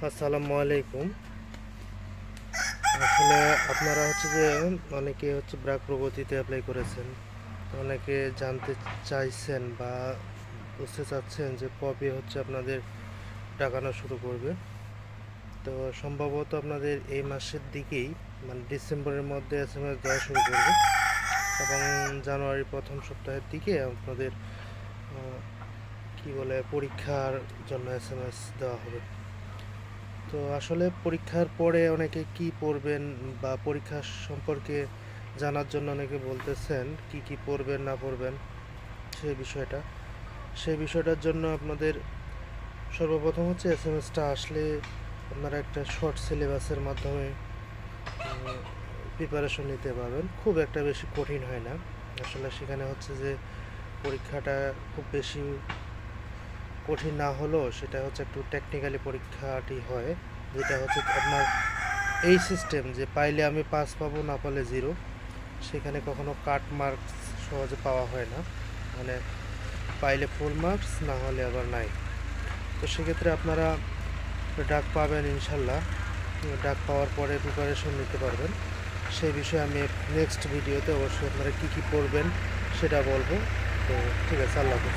আসসালামু আলাইকুম। আসলে আপনারা হচ্ছে যে অনেকে হচ্ছে ব্র্যাক প্রগতিতে অ্যাপ্লাই করেছেন। অনেকে জানতে চাইছেন বা বুঝতে চাচ্ছেন যে কবে হচ্ছে আপনাদের টাকানো শুরু করবে। তো সম্ভবত আপনাদের এই মাসের দিকেই মানে ডিসেম্বরের মধ্যে এসএমএস দেওয়া শুরু করবে এবং জানুয়ারির প্রথম সপ্তাহের দিকে আপনাদের কি বলে পরীক্ষার জন্য এসএমএস দেওয়া হবে। তো আসলে পরীক্ষার পরে অনেকে কি পড়বেন বা পরীক্ষা সম্পর্কে জানার জন্য অনেকে বলতেছেন কি কি পড়বেন না পড়বেন সেই বিষয়টা সেই বিষয়টার জন্য আপনাদের সর্বপ্রথম হচ্ছে এসএমএসটা আসলে আপনারা একটা শর্ট সিলেবাসের মাধ্যমে প্রিপারেশন নিতে পারবেন। খুব একটা বেশি কঠিন হয় না। আসলে সেখানে হচ্ছে যে পরীক্ষাটা খুব বেশি কঠিন না হলেও সেটা হচ্ছে একটু টেকনিক্যালি পরীক্ষাটি হয়, যেটা হচ্ছে আপনার এই সিস্টেম যে পাইলে আমি পাস পাবো, না পারলে জিরো। সেখানে কখনো কাট মার্কস সহজে পাওয়া হয় না, মানে পাইলে ফুল মার্কস, না হলে আবার নাই। তো সেক্ষেত্রে আপনারা ডাক পাবেন ইনশাল্লাহ। ডাক পাওয়ার পরে প্রিপারেশন নিতে পারবেন। সেই বিষয়ে আমি নেক্সট ভিডিওতে অবশ্যই আপনারা কী কী পড়বেন সেটা বলবো। তো ঠিক আছে, আল্লাহ হাফেজ।